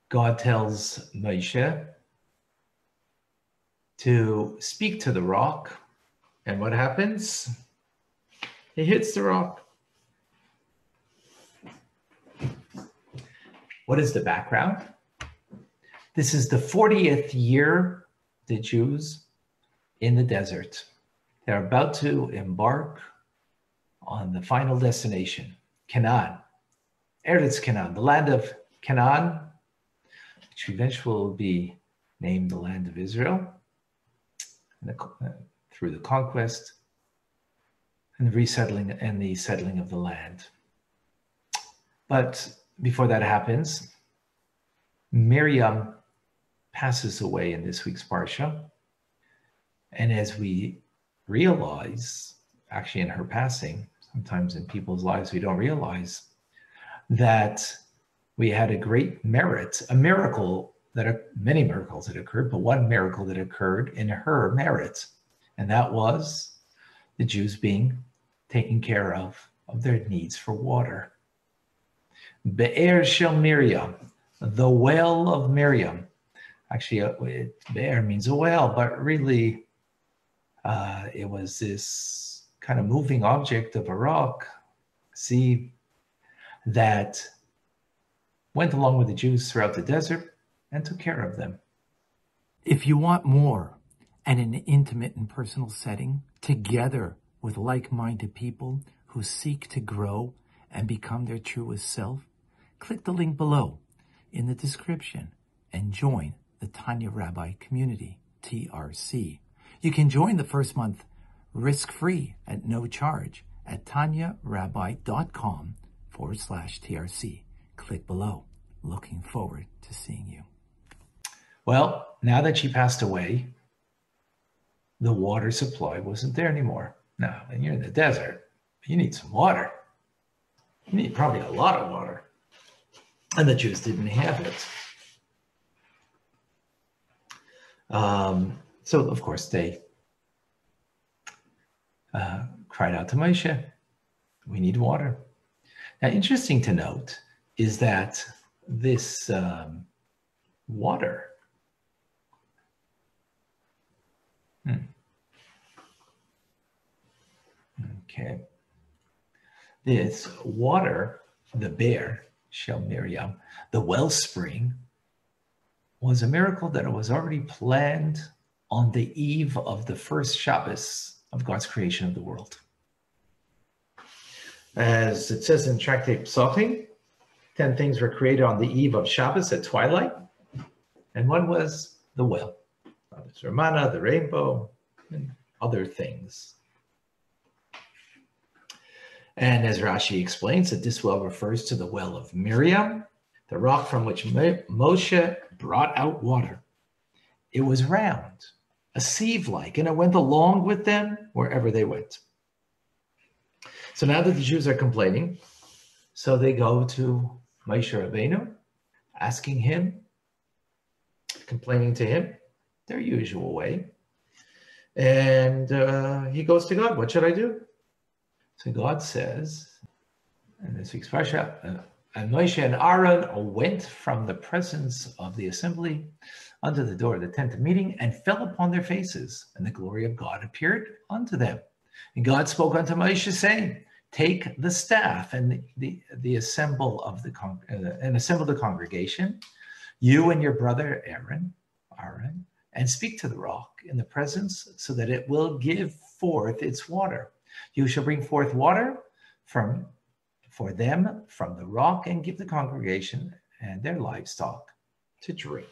God tells Moshe to speak to the rock. And what happens? He hits the rock. What is the background? This is the 40th year, the Jews in the desert. They're about to embark on the final destination, Canaan, Eretz Canaan, the land of Canaan, which eventually will be named the land of Israel, through the conquest and the resettling and the settling of the land. But before that happens, Miriam passes away in this week's Parsha. And as we realize, actually in her passing, sometimes in people's lives we don't realize that we had a great merit, a miracle, many miracles that occurred, but one miracle that occurred in her merit. And that was the Jews being taken care of their needs for water. Be'er shel Miriam, the well of Miriam. Actually, Be'er means a well, but really it was this kind of moving object of a rock, sea, that went along with the Jews throughout the desert and took care of them. If you want more and an intimate and personal setting, together with like-minded people who seek to grow and become their truest self, click the link below in the description and join the Tanya Rabbi community, TRC. You can join the first month risk-free at no charge at tanyarabbi.com/TRC. Click below. Looking forward to seeing you. Well, now that she passed away, the water supply wasn't there anymore. Now, when you're in the desert, you need some water. You need probably a lot of water. And the Jews didn't have it. So, of course, they cried out to Moshe, we need water. Now, interesting to note is that this water, okay, this water, the Be'er shel Miriam, the wellspring, was a miracle that was already planned on the eve of the first Shabbos of God's creation of the world. As it says in Tractate Psachim, 10 things were created on the eve of Shabbos at twilight, and one was the well, the manna, the rainbow, and other things. And as Rashi explains, that this well refers to the well of Miriam, the rock from which Moshe brought out water. It was round, a sieve-like, and it went along with them wherever they went. So now that the Jews are complaining, so they go to Moshe Rabbeinu, asking him, complaining to him, their usual way. And he goes to God, what should I do? So God says, in this week's Parsha, and Moshe and Aaron went from the presence of the assembly unto the door of the tent of meeting and fell upon their faces, and the glory of God appeared unto them. And God spoke unto Moshe, saying, take the staff and assemble the congregation, you and your brother Aaron, and speak to the rock in the presence, so that it will give forth its water. You shall bring forth water for them from the rock, and give the congregation and their livestock to drink.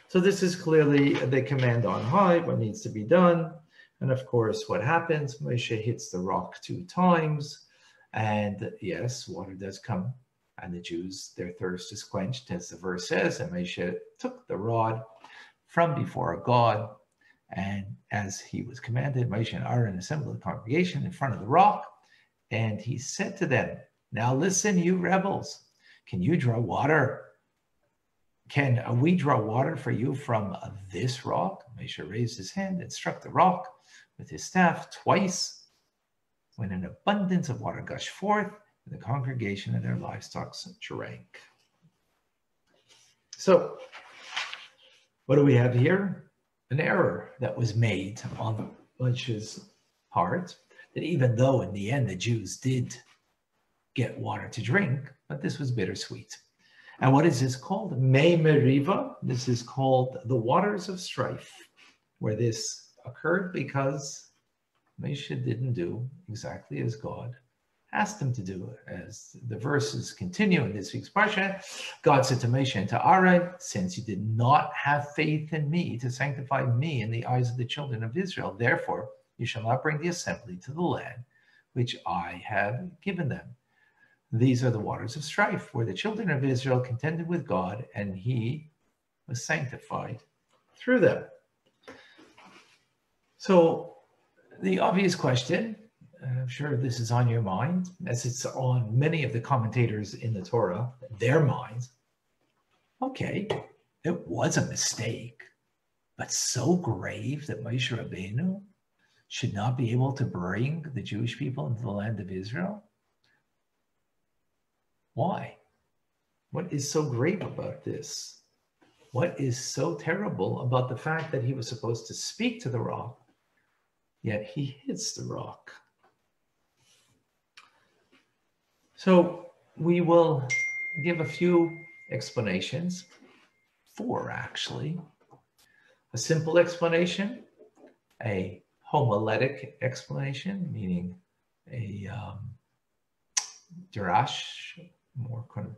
So this is clearly the command on high, what needs to be done. And of course, what happens? Moshe hits the rock 2 times, and yes, water does come, and the Jews, their thirst is quenched, as the verse says, and Moshe took the rod from before God, and as he was commanded, Moshe and Aaron assembled the congregation in front of the rock, and he said to them, now listen, you rebels, can you draw water? Can we draw water for you from this rock? Moshe raised his hand and struck the rock with his staff twice, when an abundance of water gushed forth, and the congregation and their livestock drank. So what do we have here? An error that was made on Moshe's part, that even though in the end the Jews did get water to drink, but this was bittersweet. And what is this called? Mei Meriva. This is called the waters of strife, where this occurred because Moshe didn't do exactly as God asked him to do. As the verses continue in this week's parsha, God said to Moshe and to Aaron, since you did not have faith in me to sanctify me in the eyes of the children of Israel, therefore you shall not bring the assembly to the land which I have given them. These are the waters of strife, where the children of Israel contended with God, and he was sanctified through them. So the obvious question, I'm sure this is on your mind, as it's on many of the commentators in the Torah, their minds. Okay, it was a mistake, but so grave that Moshe Rabbeinu should not be able to bring the Jewish people into the land of Israel? Why? What is so grave about this? What is so terrible about the fact that he was supposed to speak to the rock, yet he hits the rock? So we will give a few explanations, 4 actually. A simple explanation, a homiletic explanation, meaning a darash, more kind of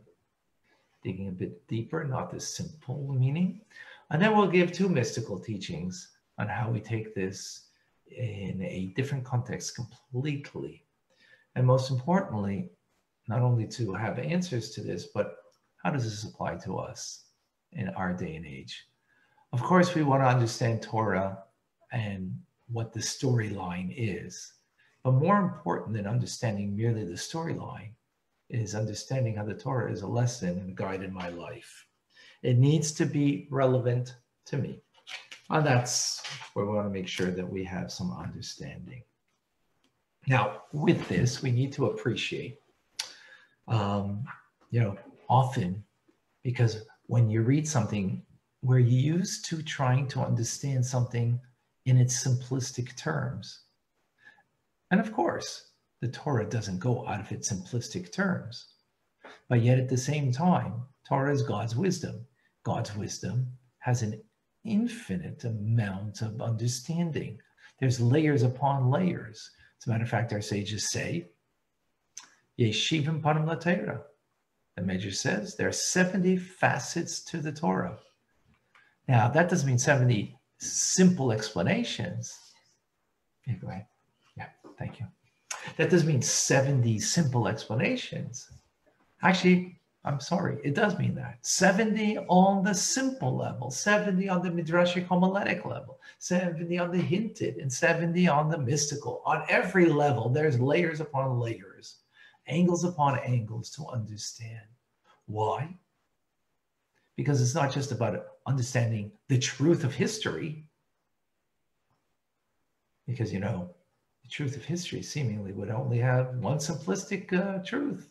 digging a bit deeper, not the simple meaning. And then we'll give 2 mystical teachings on how we take this in a different context completely. And most importantly, not only to have answers to this, but how does this apply to us in our day and age? Of course, we want to understand Torah and what the storyline is. But more important than understanding merely the storyline is understanding how the Torah is a lesson and a guide in my life. It needs to be relevant to me. And that's where we want to make sure that we have some understanding. Now, with this, we need to appreciate, often, because when you read something, we're used to trying to understand something in its simplistic terms. And of course, the Torah doesn't go out of its simplistic terms. But yet at the same time, Torah is God's wisdom. God's wisdom has an infinite amount of understanding. There's layers upon layers. As a matter of fact, our sages say, Yeshivim panim laTorah. The Medrash says there are 70 facets to the Torah. Now, that doesn't mean 70 simple explanations. Yeah, go ahead. Yeah, thank you. That doesn't mean 70 simple explanations. Actually, I'm sorry, it does mean that. 70 on the simple level, 70 on the midrashic homiletic level, 70 on the hinted, and 70 on the mystical. On every level, there's layers upon layers, angles upon angles to understand. Why? Because it's not just about understanding the truth of history. Because, the truth of history seemingly would only have one simplistic truth.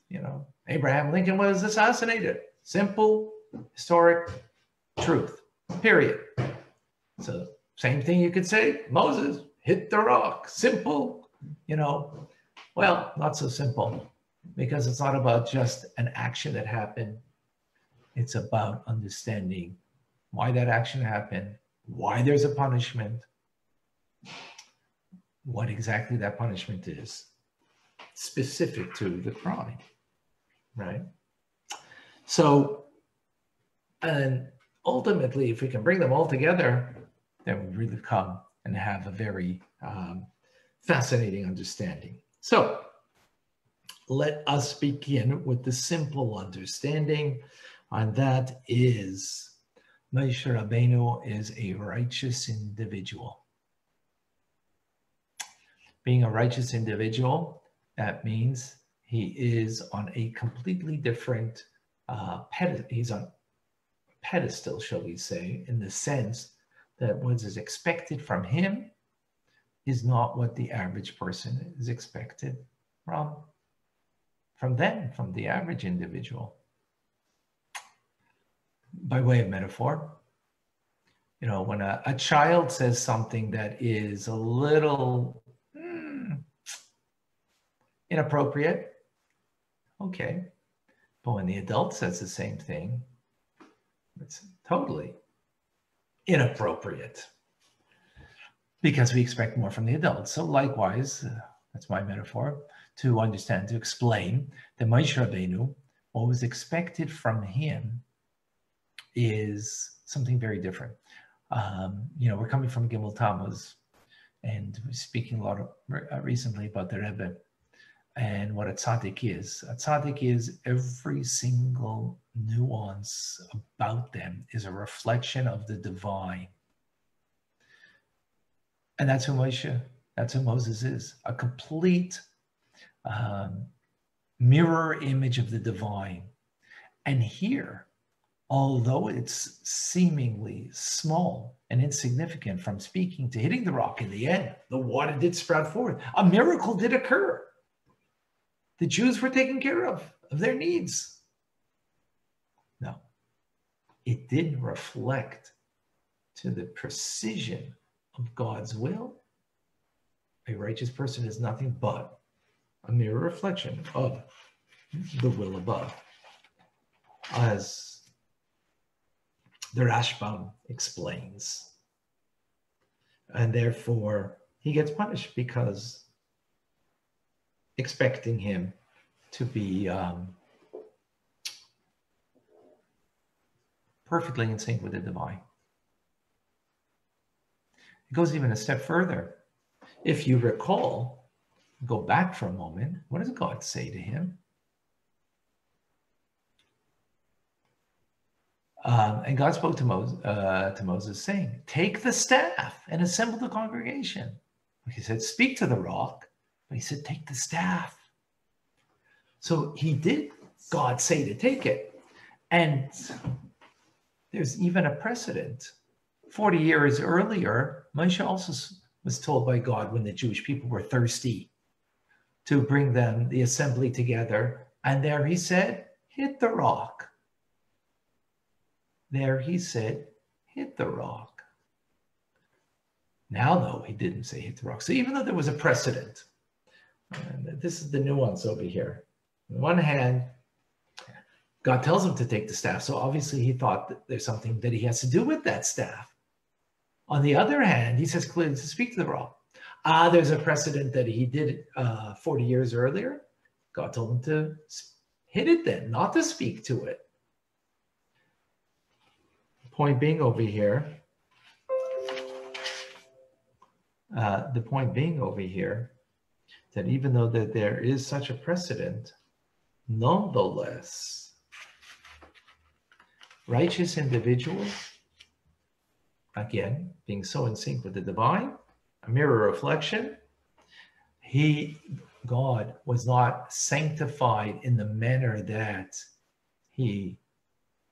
Abraham Lincoln was assassinated. Simple, historic truth, period. So same thing you could say, Moses hit the rock. Simple, well, not so simple, because it's not about just an action that happened. It's about understanding why that action happened, why there's a punishment, what exactly that punishment is, specific to the crime, right? So, and ultimately, if we can bring them all together, then we really come and have a very fascinating understanding. So, let us begin with the simple understanding, and that is Moshe Rabbeinu is a righteous individual. Being a righteous individual, that means he is on a completely different he's on pedestal, shall we say, in the sense that what is expected from him is not what the average person is expected from the average individual. by way of metaphor. You know, when a child says something that is a little inappropriate, okay. But when the adult says the same thing, it's totally inappropriate because we expect more from the adult. So likewise, that's my metaphor, to understand, to explain that Moshe Rabbeinu, what was expected from him is something very different. You know, we're coming from Gimel Tammuz, and we're speaking a lot recently about the Rebbe and what a tzaddik is. A tzaddik is every single nuance about them is a reflection of the divine. And that's who Moshe, that's who Moses is, a complete mirror image of the divine. And here, although it's seemingly small and insignificant, from speaking to hitting the rock in the end, the water did sprout forth. A miracle did occur. The Jews were taken care of their needs. No, it didn't reflect to the precision of God's will. A righteous person is nothing but a mirror reflection of the will above, as the Rashbam explains. And therefore, he gets punished because expecting him to be perfectly in sync with the divine. It goes even a step further. If you recall, go back for a moment, what does God say to him? And God spoke to Moses saying, take the staff and assemble the congregation. He said, speak to the rock. But he said, take the staff. So he did, God say to take it. And there's even a precedent. 40 years earlier, Moshe also was told by God, when the Jewish people were thirsty, to bring them, the assembly, together. And there he said, hit the rock. There he said, hit the rock. Now, though, he didn't say hit the rock. So even though there was a precedent, and this is the nuance over here. On one hand, God tells him to take the staff. So obviously he thought that there's something that he has to do with that staff. On the other hand, he says clearly to speak to the rock. There's a precedent that he did 40 years earlier. God told him to hit it then, not to speak to it. Point being over here, that even though that there is such a precedent, nonetheless, righteous individuals, again, being so in sync with the divine, a mirror reflection, God was not sanctified in the manner that he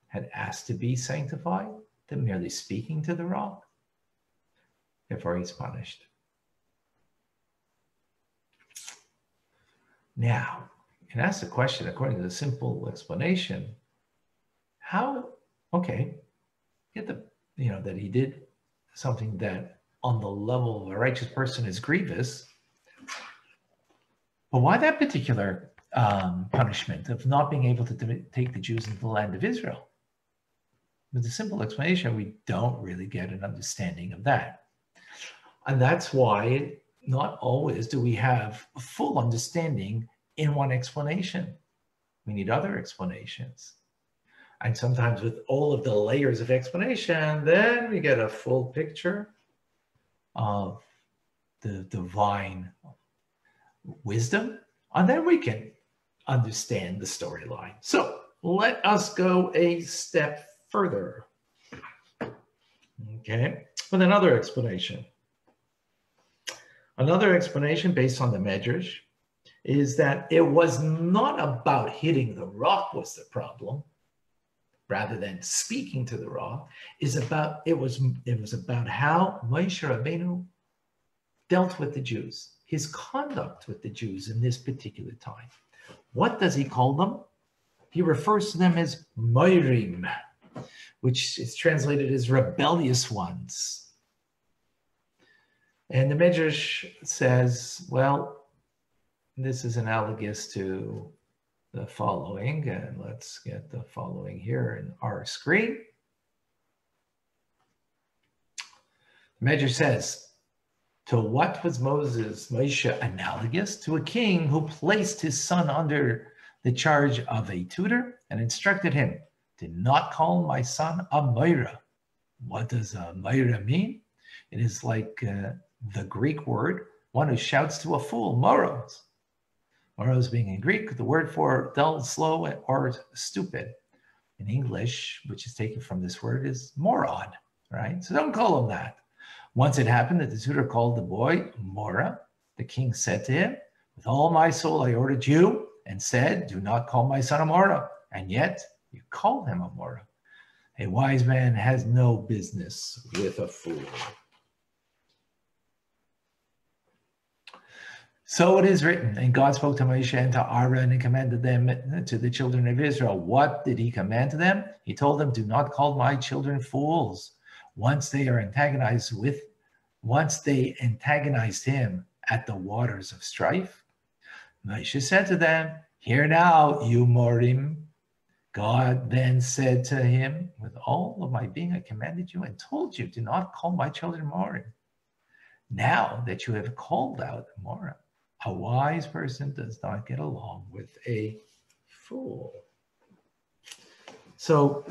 had asked to be sanctified, than merely speaking to the rock. Therefore, he's punished. Now, you can ask the question, according to the simple explanation, how, okay, get the, that he did something that on the level of a righteous person is grievous, but why that particular punishment of not being able to take the Jews into the land of Israel? With the simple explanation, we don't really get an understanding of that. And that's why not always do we have a full understanding in one explanation. We need other explanations. And sometimes with all of the layers of explanation, then we get a full picture of the divine wisdom, and then we can understand the storyline. So let us go a step further, okay, with another explanation. Another explanation based on the Medrash is that it was not about hitting the rock was the problem, rather than speaking to the rock. It was about how Moshe Rabbeinu dealt with the Jews, his conduct with the Jews in this particular time. What does he call them? He refers to them as Moirim. which is translated as rebellious ones. And the Midrash says, well, this is analogous to the following, and let's get the following here in our screen. The Midrash says, to what was Moshe analogous? To a king who placed his son under the charge of a tutor and instructed him, do not call my son a Moira. What does a Moira mean? It is like the Greek word, one who shouts to a fool, moros. Moros being in Greek, the word for dull, slow, or stupid. In English, which is taken from this word, is moron, right? So don't call him that. Once it happened that the tutor called the boy Mora, the king said to him, with all my soul I ordered you, and said, do not call my son a Mora, and yet you call him a Mora. A wise man has no business with a fool. So it is written, and God spoke to Moshe and to Aaron and commanded them to the children of Israel. What did he command to them? He told them, do not call my children fools. Once they antagonized him at the waters of strife, Moshe said to them, hear now, you Morim. God then said to him, with all of my being I commanded you and told you, do not call my children Morim. Now that you have called out Morim, a wise person does not get along with a fool. So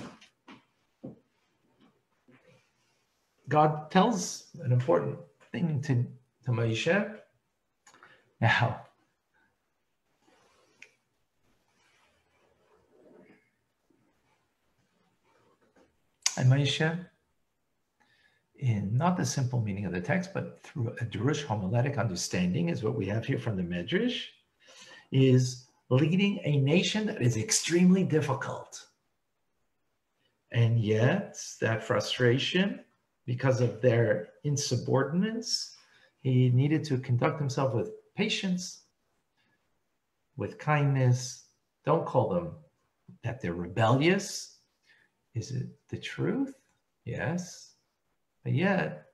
God tells an important thing to Moshe. Now, and Moshe, in not the simple meaning of the text, but through a Jewish homiletic understanding, is what we have here from the Midrash, is leading a nation that is extremely difficult. And yet, that frustration, because of their insubordinance, he needed to conduct himself with patience, with kindness. Don't call them that they're rebellious. Is it the truth? Yes. But yet,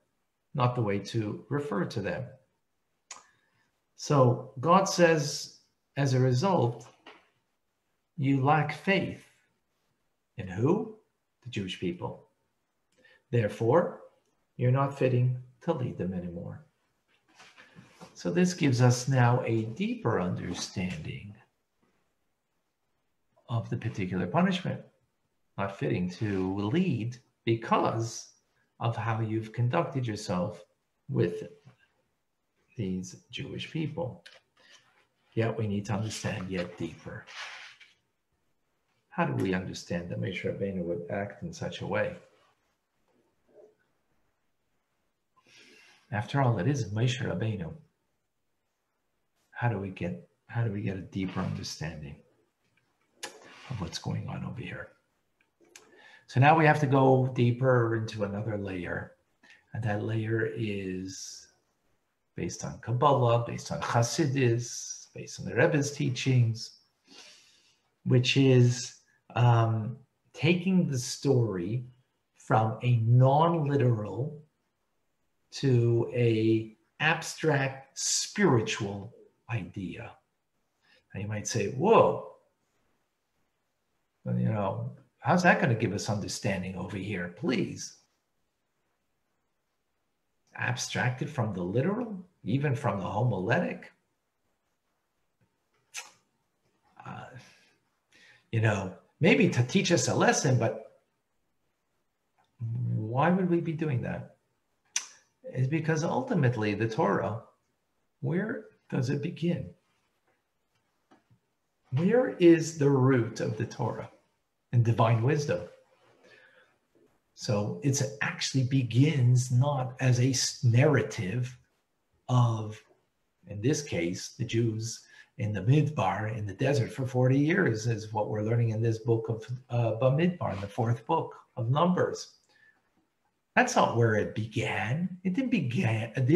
not the way to refer to them. So God says, as a result, you lack faith. In who? The Jewish people. Therefore, you're not fitting to lead them anymore. So this gives us now a deeper understanding of the particular punishment. Not fitting to lead because of how you've conducted yourself with these Jewish people. Yet we need to understand yet deeper. How do we understand that Moshe Rabbeinu would act in such a way? After all, it is Moshe Rabbeinu. How do we get a deeper understanding of what's going on over here? So now we have to go deeper into another layer. And that layer is based on Kabbalah, based on Hasidus, based on the Rebbe's teachings, which is taking the story from a non-literal to a abstract spiritual idea. And you might say, whoa, you know, how's that going to give us understanding over here? Please. Abstracted from the literal, even from the homiletic. You know, maybe to teach us a lesson, but why would we be doing that? It's because ultimately the Torah, where does it begin? Where is the root of the Torah? In divine wisdom. So it actually begins not as a narrative of, in this case, the Jews in the Midbar, in the desert for 40 years, is what we're learning in this book of Bamidbar, in the fourth book of Numbers. That's not where it began. It didn't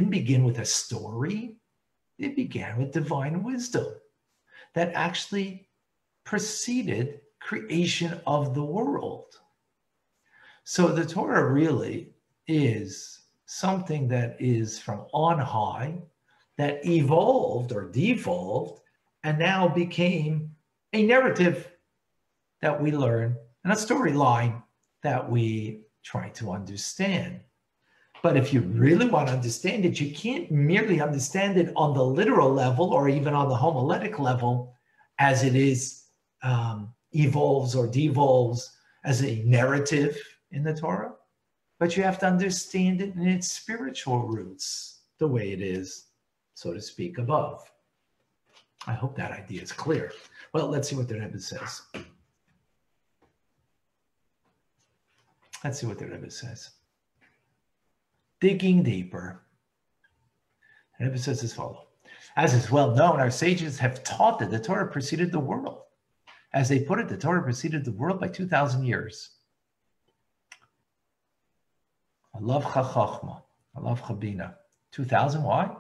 begin with a story. It began with divine wisdom that actually preceded creation of the world. So the Torah really is something that is from on high, that evolved or devolved, and now became a narrative that we learn and a storyline that we try to understand. But if you really want to understand it, you can't merely understand it on the literal level or even on the homiletic level as it is evolves or devolves as a narrative in the Torah. But you have to understand it in its spiritual roots, the way it is, so to speak, above. I hope that idea is clear. Well, let's see what the Rebbe says. Let's see what the Rebbe says. Digging deeper. The Rebbe says as follows. As is well known, our sages have taught that the Torah preceded the world. As they put it, the Torah preceded the world by 2,000 years. Alav chachachma, alav chabina. 2,000, why?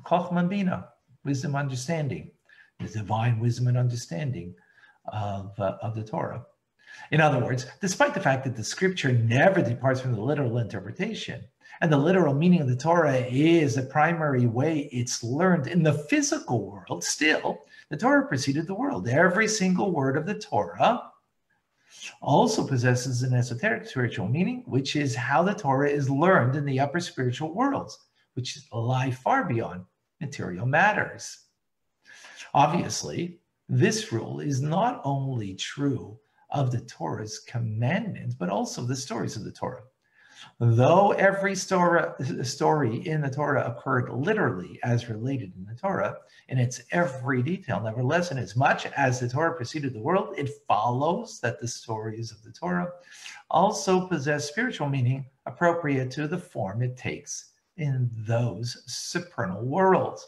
Chachma and bina, wisdom, understanding. The divine wisdom and understanding of the Torah. In other words, despite the fact that the scripture never departs from the literal interpretation, and the literal meaning of the Torah is the primary way it's learned in the physical world, still, the Torah preceded the world. Every single word of the Torah also possesses an esoteric spiritual meaning, which is how the Torah is learned in the upper spiritual worlds, which lie far beyond material matters. Obviously, this rule is not only true of the Torah's commandments, but also the stories of the Torah. Though every story in the Torah occurred literally as related in the Torah, in its every detail, nevertheless, in as much as the Torah preceded the world, it follows that the stories of the Torah also possess spiritual meaning appropriate to the form it takes in those supernal worlds.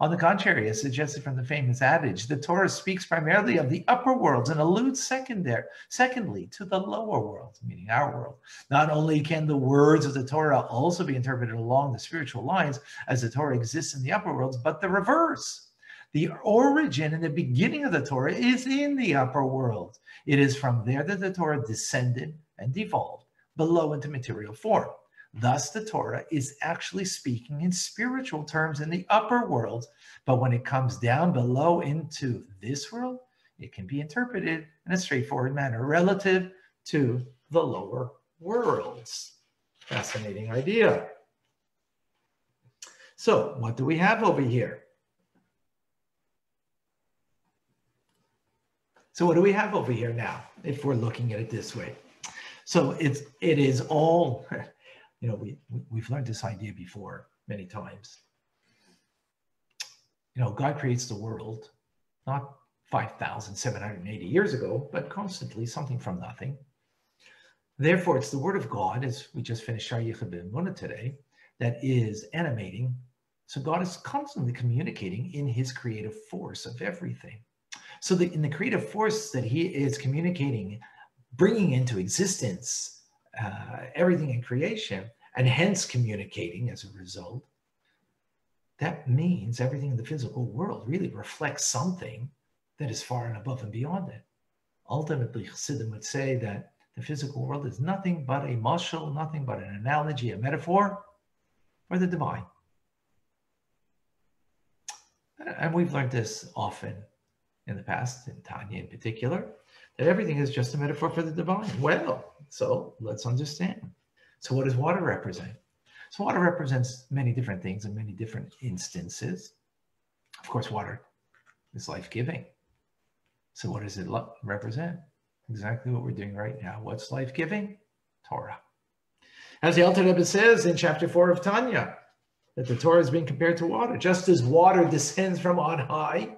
On the contrary, as suggested from the famous adage, the Torah speaks primarily of the upper worlds and alludes secondly to the lower world, meaning our world. Not only can the words of the Torah also be interpreted along the spiritual lines as the Torah exists in the upper worlds, but the reverse. The origin and the beginning of the Torah is in the upper world. It is from there that the Torah descended and devolved below into material form. Thus, the Torah is actually speaking in spiritual terms in the upper world, but when it comes down below into this world, it can be interpreted in a straightforward manner relative to the lower worlds. Fascinating idea. So, what do we have over here? So, what do we have over here now, if we're looking at it this way? So, it is all... You know, we've learned this idea before many times. You know, God creates the world, not 5,780 years ago, but constantly, something from nothing. Therefore, it's the word of God, as we just finished Shar Yichud B'Emunah today, that is animating. So God is constantly communicating in his creative force of everything. So in the creative force that he is communicating, bringing into existence everything in creation, and hence communicating as a result, that means everything in the physical world really reflects something that is far and above and beyond it. Ultimately, Chassidim would say that the physical world is nothing but a mashal, nothing but an analogy, a metaphor for the divine. And we've learned this often in the past, in Tanya in particular, that everything is just a metaphor for the divine. Well, so let's understand. So what does water represent? So water represents many different things in many different instances. Of course, water is life-giving. So what does it represent? Exactly what we're doing right now. What's life-giving? Torah. As the Alter Rebbe says in chapter 4 of Tanya, that the Torah is being compared to water. Just as water descends from on high,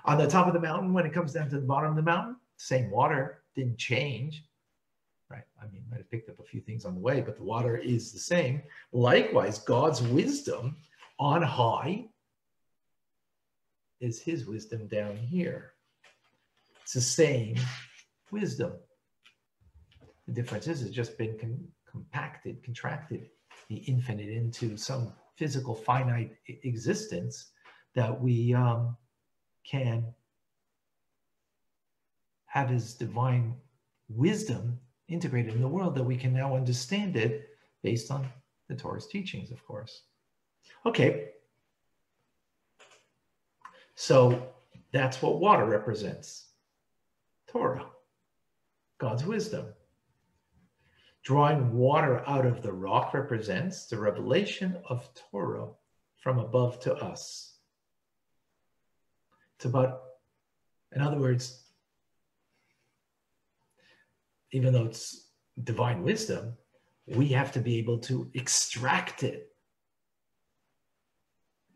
on the top of the mountain, when it comes down to the bottom of the mountain, same water didn't change, right? I mean, might have picked up a few things on the way, but the water is the same. Likewise, God's wisdom on high is his wisdom down here. It's the same wisdom. The difference is it's just been compacted, contracted, the infinite into some physical finite existence that we can have his divine wisdom integrated in the world that we can now understand it based on the Torah's teachings, of course. Okay. So that's what water represents. Torah, God's wisdom. Drawing water out of the rock represents the revelation of Torah from above to us. It's about, in other words, even though it's divine wisdom, we have to be able to extract it,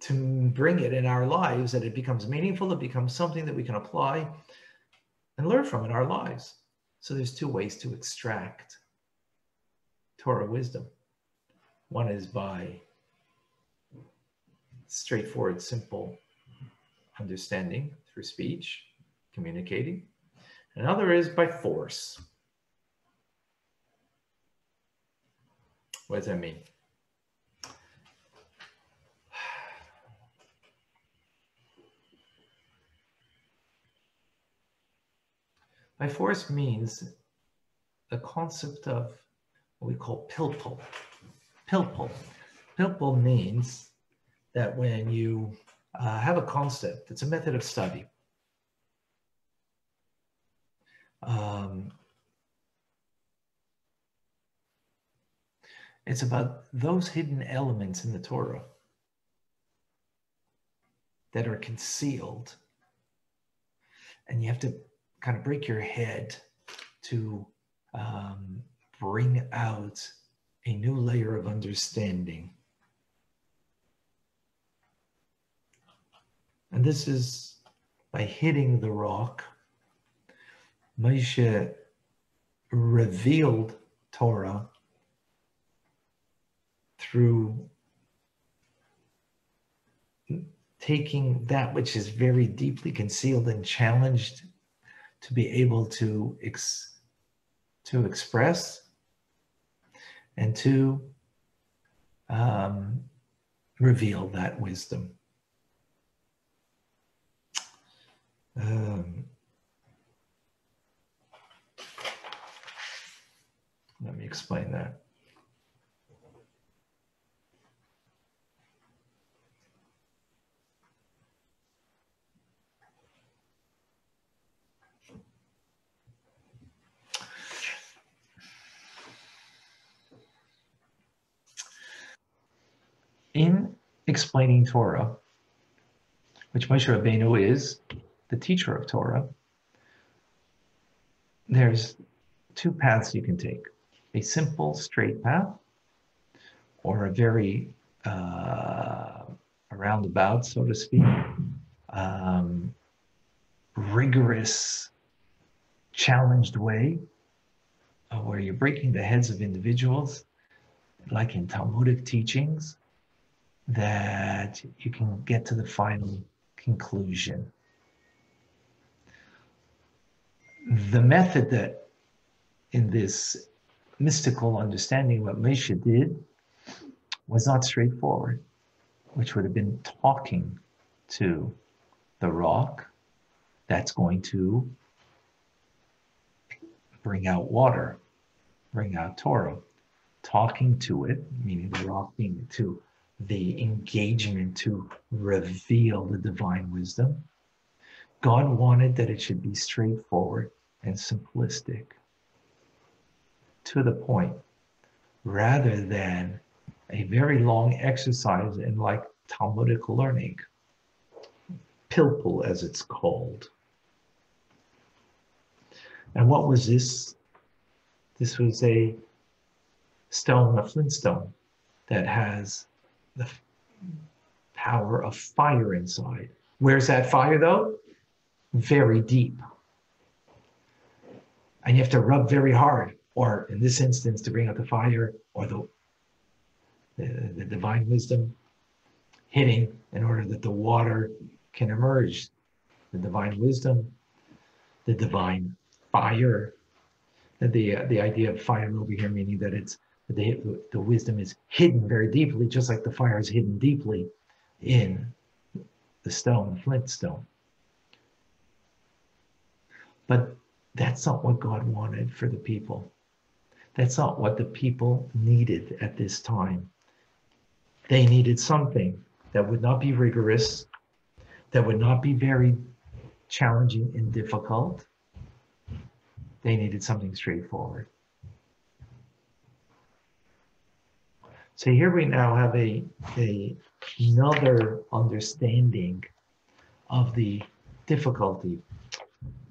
to bring it in our lives, that it becomes meaningful, it becomes something that we can apply and learn from in our lives. So there's two ways to extract Torah wisdom. One is by straightforward, simple understanding through speech, communicating. Another is by force. What does that mean? By force means the concept of what we call pilpul. Pilpul. Pilpul means that when you have a concept, it's a method of study. It's about those hidden elements in the Torah that are concealed, and you have to kind of break your head to bring out a new layer of understanding. And this is by hitting the rock. Moshe revealed Torah through taking that which is very deeply concealed and challenged to be able to express and to reveal that wisdom. Let me explain that. In explaining Torah, which Moshe Rabbeinu is the teacher of Torah, there's two paths you can take. A simple, straight path, or a very roundabout, so to speak, rigorous, challenged way, where you're breaking the heads of individuals, like in Talmudic teachings, that you can get to the final conclusion. The method that in this mystical understanding what Moshe did was not straightforward, which would have been talking to the rock that's going to bring out water, bring out Torah. Talking to it, meaning the rock being to the engagement to reveal the divine wisdom. God wanted that it should be straightforward and simplistic, to the point, rather than a very long exercise in like Talmudic learning, pilpul as it's called. And what was this? This was a stone, a flintstone, that has the power of fire inside. Where's that fire though? Very deep. And you have to rub very hard, or in this instance, to bring out the fire, or the divine wisdom hitting in order that the water can emerge. The divine wisdom, the divine fire. The idea of fire over here, meaning that it's the wisdom is hidden very deeply, just like the fire is hidden deeply in the stone, flintstone. But that's not what God wanted for the people. That's not what the people needed at this time. They needed something that would not be rigorous, that would not be very challenging and difficult. They needed something straightforward. So here we now have another understanding of the difficulty.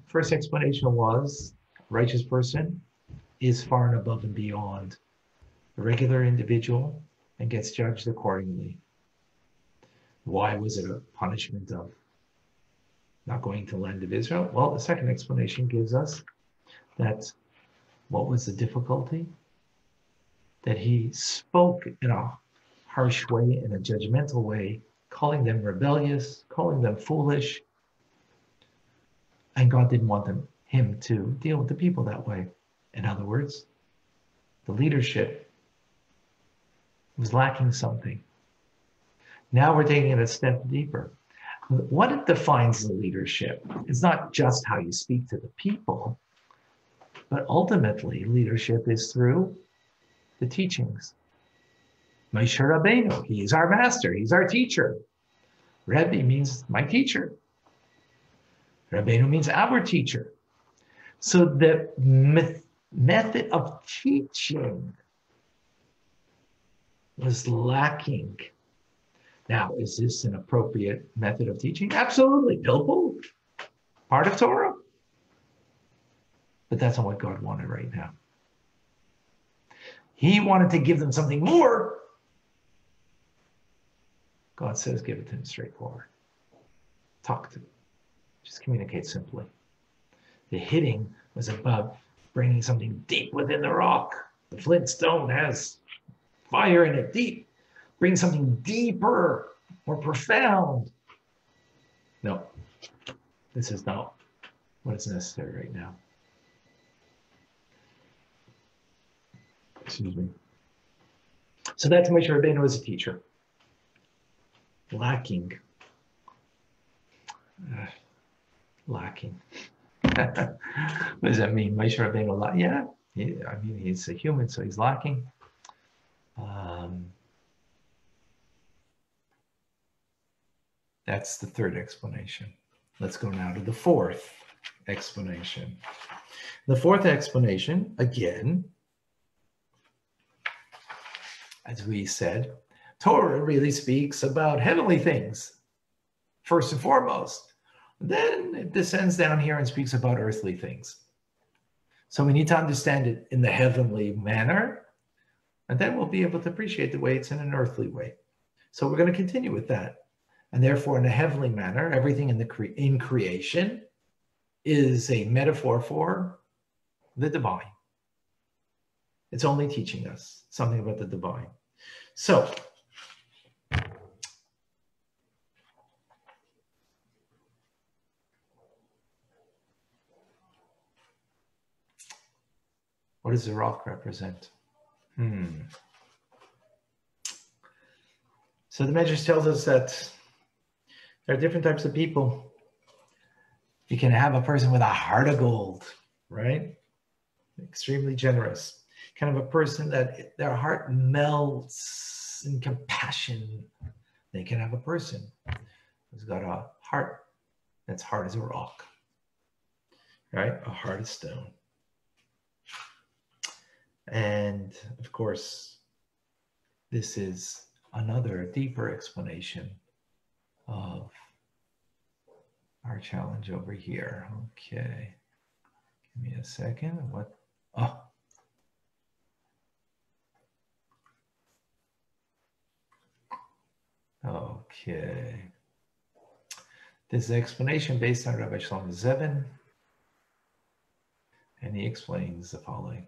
First explanation was righteous person is far and above and beyond the regular individual and gets judged accordingly. Why was it a punishment of not going to the land of Israel? Well, the second explanation gives us that what was the difficulty? That he spoke in a harsh way, in a judgmental way, calling them rebellious, calling them foolish. And God didn't want him to deal with the people that way. In other words, the leadership was lacking something. Now we're taking it a step deeper. What defines the leadership? It's not just how you speak to the people, but ultimately leadership is through the teachings. Moshe Rabbeinu, he's our master, he's our teacher. Rebbe means my teacher. Rabbeinu means our teacher. So the method of teaching was lacking. Now, is this an appropriate method of teaching? Absolutely. Pilpul, part of Torah. But that's not what God wanted right now. He wanted to give them something more. God says, give it to them straightforward. Talk to them. Just communicate simply. The hitting was about bringing something deep within the rock. The flint stone has fire in it deep. Bring something deeper, more profound. No, this is not what is necessary right now. Excuse me. So that's Moshe Rabbeinu as a teacher. Lacking. Lacking. What does that mean? Moshe Rabbeinu, yeah, he's a human, so he's lacking. That's the third explanation. Let's go now to the fourth explanation. The fourth explanation, again, as we said, Torah really speaks about heavenly things, first and foremost. Then it descends down here and speaks about earthly things. So we need to understand it in the heavenly manner, and then we'll be able to appreciate the way it's in an earthly way. So we're going to continue with that. And therefore, in a heavenly manner, everything in creation is a metaphor for the divine. It's only teaching us something about the divine. So, what does the rock represent? So the Medrash tells us that there are different types of people. You can have a person with a heart of gold, right? Extremely generous. Kind of a person that their heart melts in compassion. They can have a person who's got a heart that's hard as a rock, right? A heart of stone. And of course, this is another deeper explanation of our challenge over here. Okay. Give me a second. What? Oh. Okay. This is an explanation based on Rabbi Shlomo Zevin, and he explains the following.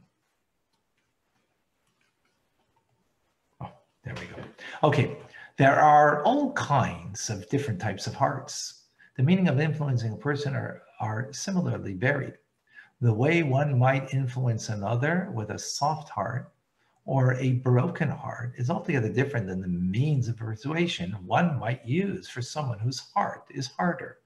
Oh, there we go. Okay. There are all kinds of different types of hearts. The meaning of influencing a person are similarly varied. The way one might influence another with a soft heart or a broken heart is altogether different than the means of persuasion one might use for someone whose heart is harder.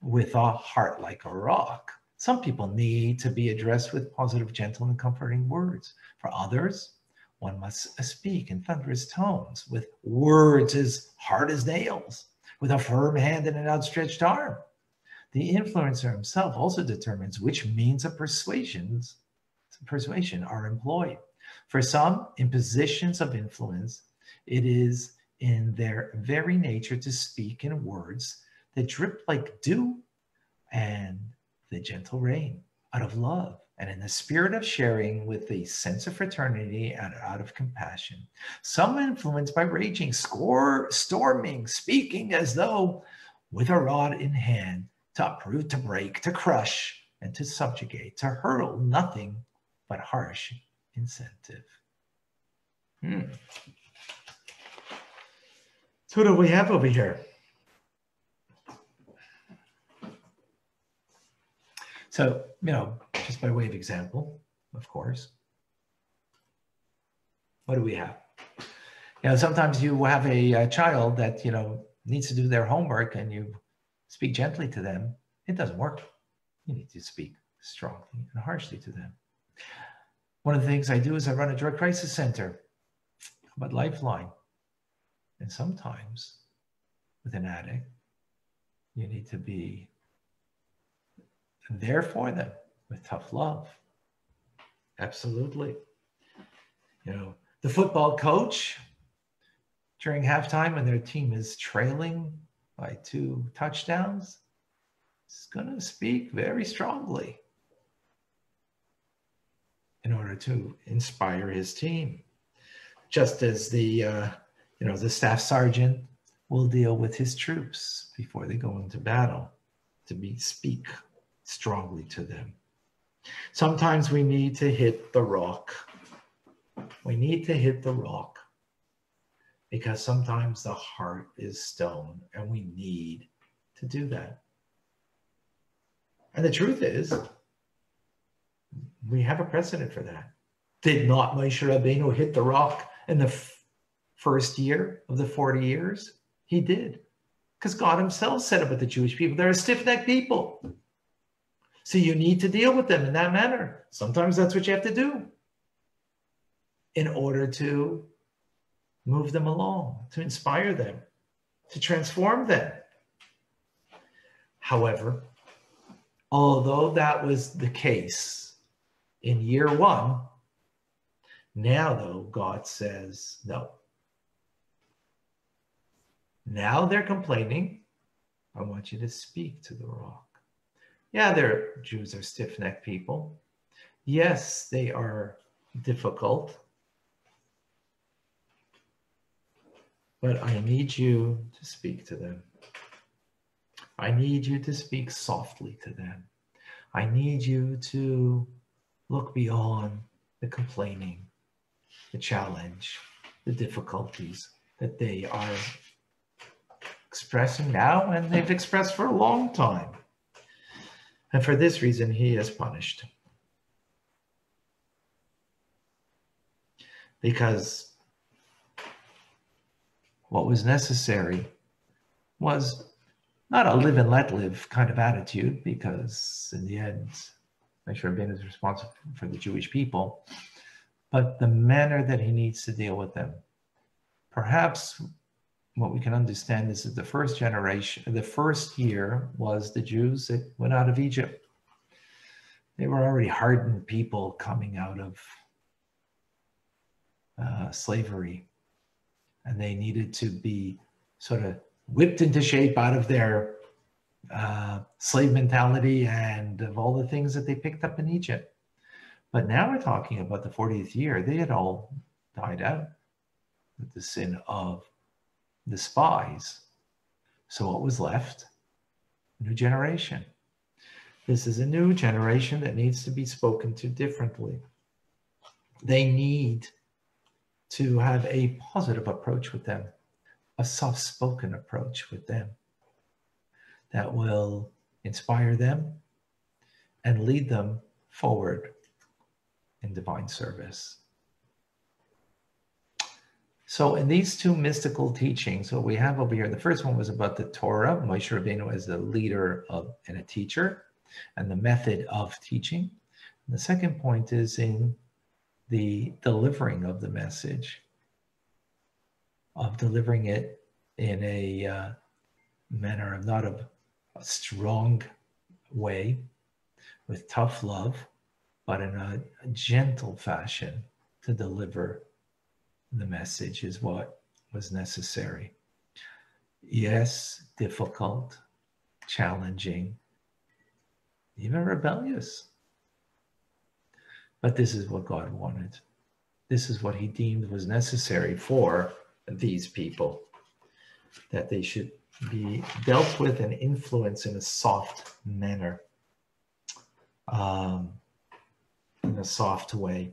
With a heart like a rock, Some people need to be addressed with positive, gentle, and comforting words. For others, one must speak in thunderous tones, with words as hard as nails, with a firm hand and an outstretched arm. The influencer himself also determines which means of persuasion are employed. For some, in positions of influence, it is in their very nature to speak in words that drip like dew and the gentle rain, out of love and in the spirit of sharing with a sense of fraternity and out of compassion. Some influenced by raging, storming, speaking as though with a rod in hand, to uproot, to break, to crush, and to subjugate, to hurl nothing but harsh incentive. So what do we have over here? So, just by way of example, of course, what do we have? Sometimes you have a child that, needs to do their homework and you speak gently to them. It doesn't work. You need to speak strongly and harshly to them. One of the things I do is I run a drug crisis center, about Lifeline. And sometimes with an addict, you need to be there for them with tough love. Absolutely. The football coach during halftime when their team is trailing by 2 touchdowns is going to speak very strongly in order to inspire his team. Just as the staff sergeant will deal with his troops before they go into battle to speak strongly to them. Sometimes we need to hit the rock. We need to hit the rock because sometimes the heart is stone and we need to do that. And the truth is, we have a precedent for that. Did not Moshe Rabbeinu hit the rock in the first year of the 40 years? He did. Because God himself said about the Jewish people, they're a stiff-necked people. So you need to deal with them in that manner. Sometimes that's what you have to do in order to move them along, to inspire them, to transform them. However, although that was the case in year 1, now, though, God says no. Now they're complaining. I want you to speak to the rock. Yeah, Jews are stiff-necked people. Yes, they are difficult. But I need you to speak to them. I need you to speak softly to them. I need you to look beyond the complaining, the challenge, the difficulties that they are expressing now and they've expressed for a long time. And for this reason, he is punished. Because what was necessary was not a live and let live kind of attitude, because in the end, Moshe Rabbeinu is responsible for the Jewish people, but the manner that he needs to deal with them. Perhaps what we can understand is that the first generation, the first year was the Jews that went out of Egypt. They were already hardened people coming out of slavery, and they needed to be sort of whipped into shape out of their slave mentality and of all the things that they picked up in Egypt. But now we're talking about the 40th year. They had all died out with the sin of the spies. So what was left? A new generation. This is a new generation that needs to be spoken to differently. They need to have a positive approach with them, a soft-spoken approach with them that will inspire them and lead them forward in divine service. So in these 2 mystical teachings, what we have over here, the first one was about the Torah, Moshe Rabbeinu as a leader and a teacher. and the method of teaching. And the second point is in the delivering of the message, of delivering it in a manner of not a strong way with tough love, but in a gentle fashion to deliver the message is what was necessary. Yes, difficult, challenging, even rebellious. But this is what God wanted. This is what he deemed was necessary for these people, that they should be dealt with and influenced in a soft manner, in a soft way.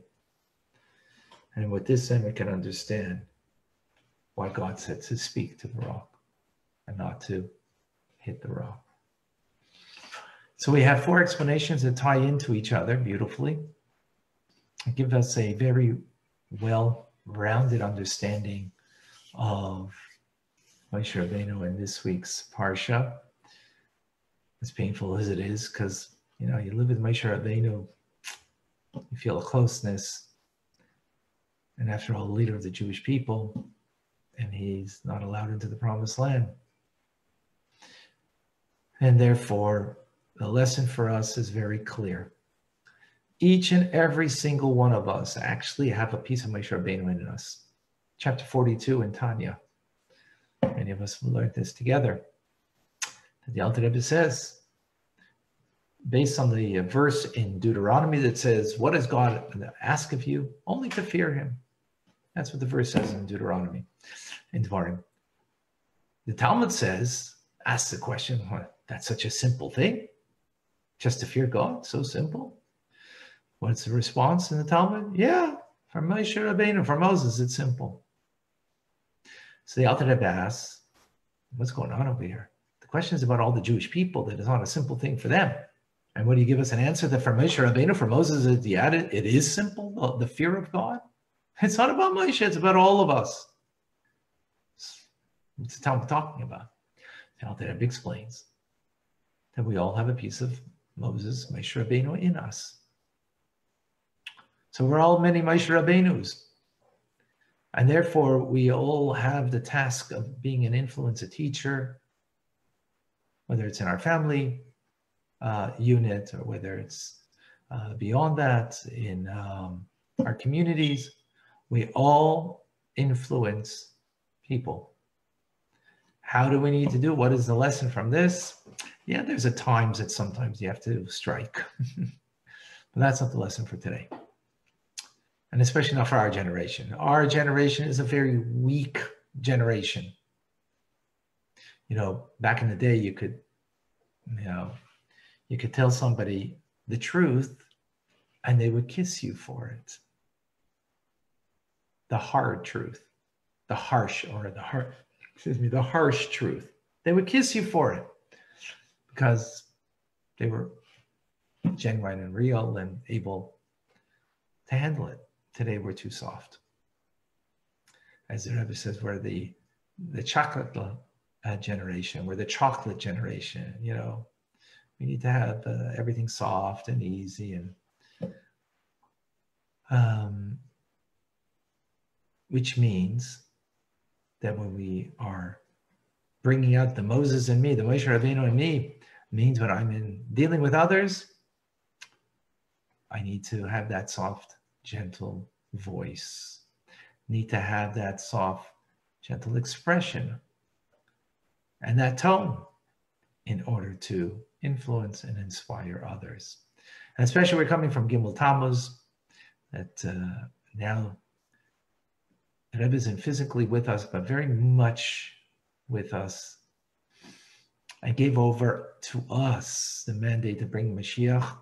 And with this, then we can understand why God said to speak to the rock and not to hit the rock. So we have 4 explanations that tie into each other beautifully and give us a very well-rounded understanding of Moshe Rabbeinu in this week's Parsha. As painful as it is, because you live with Moshe Rabbeinu, you feel a closeness, and after all, the leader of the Jewish people, and he's not allowed into the Promised Land. And therefore, the lesson for us is very clear. Each and every single one of us actually have a piece of Moshe Rabbeinu in us. Chapter 42 in Tanya. Many of us will learn this together. The Alter Rebbe says, based on the verse in Deuteronomy that says, what does God ask of you? Only to fear him. That's what the verse says in Deuteronomy, in Dvarim. The Talmud says, asks the question, that's such a simple thing? Just to fear God? So simple? What's the response in the Talmud? Yeah, for Moshe Rabbeinu, for Moses, it's simple. So the Alter Rebbe asks, what's going on over here? The question is about all the Jewish people, that it's not a simple thing for them. And when you give us an answer that for Moshe Rabbeinu, for Moses, it is simple, the fear of God? It's not about Moshe, it's about all of us. It's the Talmud talking about. The Alter Rebbe explains that we all have a piece of Moses, Moshe Rabbeinu in us. So we're all many Moshe Rabbeinus. And therefore, we all have the task of being an influence, a teacher, whether it's in our family unit or whether it's beyond that in our communities. We all influence people. How do we need to do? What is the lesson from this? Yeah, there's at times that sometimes you have to strike. But that's not the lesson for today. And especially not for our generation. Our generation is a very weak generation. Back in the day, you could tell somebody the truth and they would kiss you for it. The hard truth, the harsh truth. They would kiss you for it because they were genuine and real and able to handle it. Today we're too soft. As the Rebbe says, we're the chocolate generation. We're the chocolate generation. We need to have everything soft and easy, and which means that when we are bringing out the Moses in me, the Moshe Rabbeinu in me, means when I'm dealing with others, I need to have that soft, gentle voice. Need to have that soft, gentle expression and that tone in order to influence and inspire others. And especially we're coming from Gimel Tammuz, that now the Rebbe isn't physically with us, but very much with us, and gave over to us the mandate to bring Mashiach.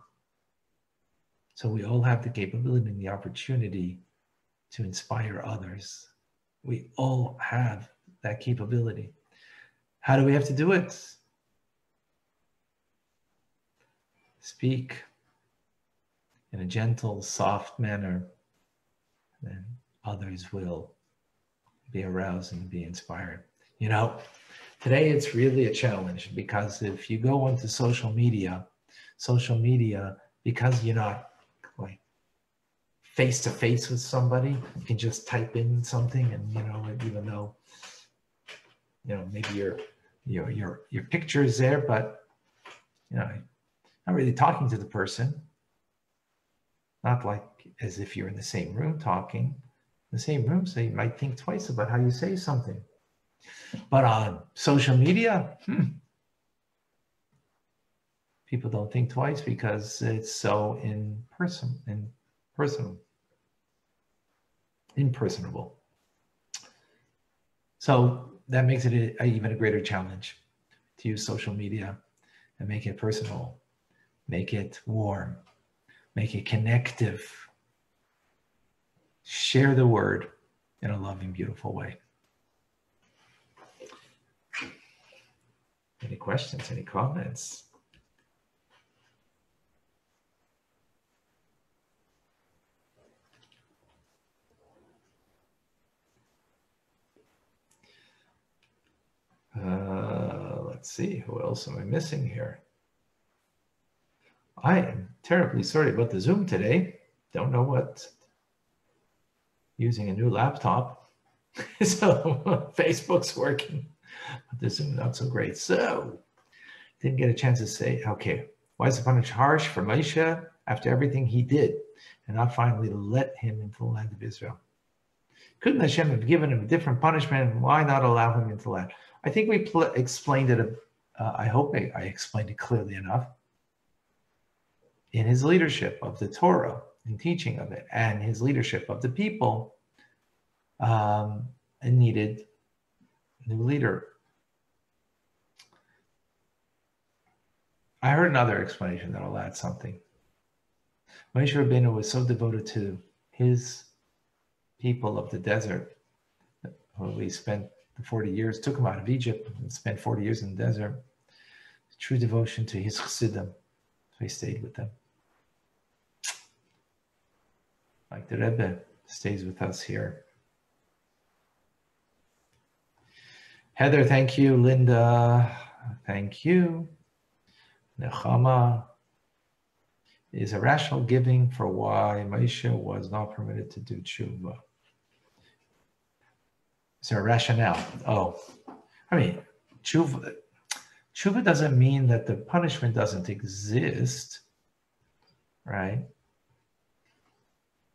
So we all have the capability and the opportunity to inspire others. We all have that capability. How do we have to do it? Speak in a gentle, soft manner, then others will be aroused and be inspired. Today it's really a challenge, because if you go onto social media, social media, because you're not like face to face with somebody, you can just type in something, and even though maybe your picture is there, but not really talking to the person. Not like as if you're in the same room talking, the same room, so you might think twice about how you say something. But on social media, people don't think twice because it's so impersonable. So that makes it even a greater challenge to use social media and make it personal, make it warm, make it connective. Share the word in a loving, beautiful way. Any questions, any comments? Let's see, who else am I missing here? I am terribly sorry about the Zoom today. Don't know what. Using a new laptop. So Facebook's working, but the Zoom not so great. So didn't get a chance to say, okay, why is the punishment harsh for Moshe after everything he did and not finally let him into the land of Israel? Couldn't Hashem have given him a different punishment, and why not allow him into the land? I think we explained it. I hope I explained it clearly enough. In his leadership of the Torah and teaching of it, and his leadership of the people, and needed a new leader. I heard another explanation that I'll add something. Moshe Rabbeinu was so devoted to his people of the desert, who he spent the 40 years, took him out of Egypt and spent 40 years in the desert. True devotion to his chassidim, so he stayed with them. Like the Rebbe stays with us here. Heather, thank you. Linda, thank you. Nechama, is a rational giving for why Moshe was not permitted to do tshuva. Is there a rationale? Oh, I mean, tshuva doesn't mean that the punishment doesn't exist, right?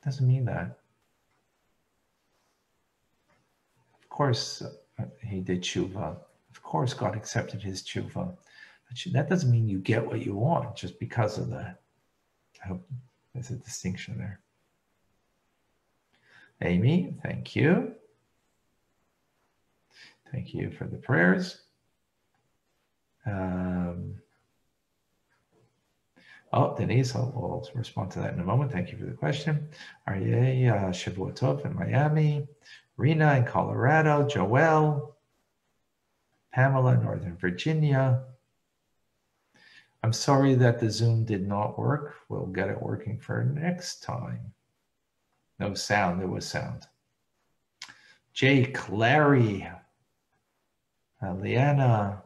Doesn't mean that. Of course, he did tshuva. Of course, God accepted his tshuva. But that doesn't mean you get what you want just because of that. I hope there's a distinction there. Amy, thank you. Thank you for the prayers. Denise, I'll respond to that in a moment. Thank you for the question. Aryeh, Shavua Tov in Miami. Rena in Colorado. Joelle. Pamela in Northern Virginia. I'm sorry that the Zoom did not work. We'll get it working for next time. No sound. There was sound. Jake, Larry, Leanna,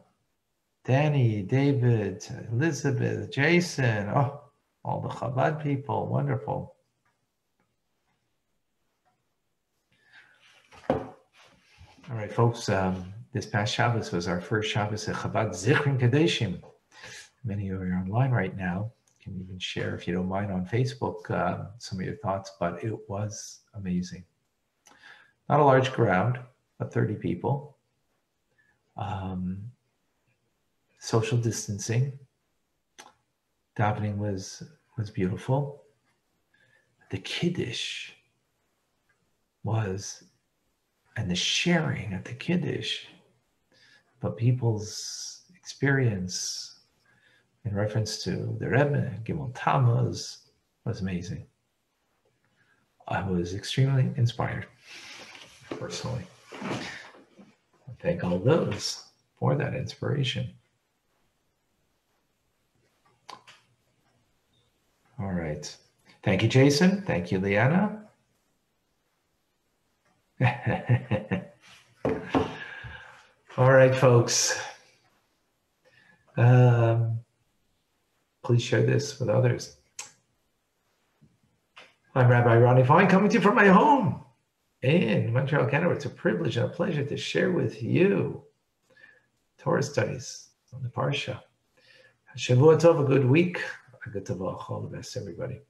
Danny, David, Elizabeth, Jason. Oh, all the Chabad people. Wonderful. All right, folks. This past Shabbos was our first Shabbos at Chabad Zichron Kadeshim. Many of you are online right now. You can even share, if you don't mind, on Facebook some of your thoughts, but it was amazing. Not a large crowd, but 30 people. Social distancing. Davening was beautiful. The Kiddush was, and the sharing at the Kiddush, but people's experience in reference to the Rebbe, Gimel Tammuz, was amazing. I was extremely inspired, personally. I thank all those for that inspiration. All right. Thank you, Jason. Thank you, Leanna. All right, folks. Please share this with others. I'm Rabbi Ronnie Fine, coming to you from my home in Montreal, Canada. It's a privilege and a pleasure to share with you Torah studies on the Parsha. Shavua Tov, a good week. A good Tavach. All the best, everybody.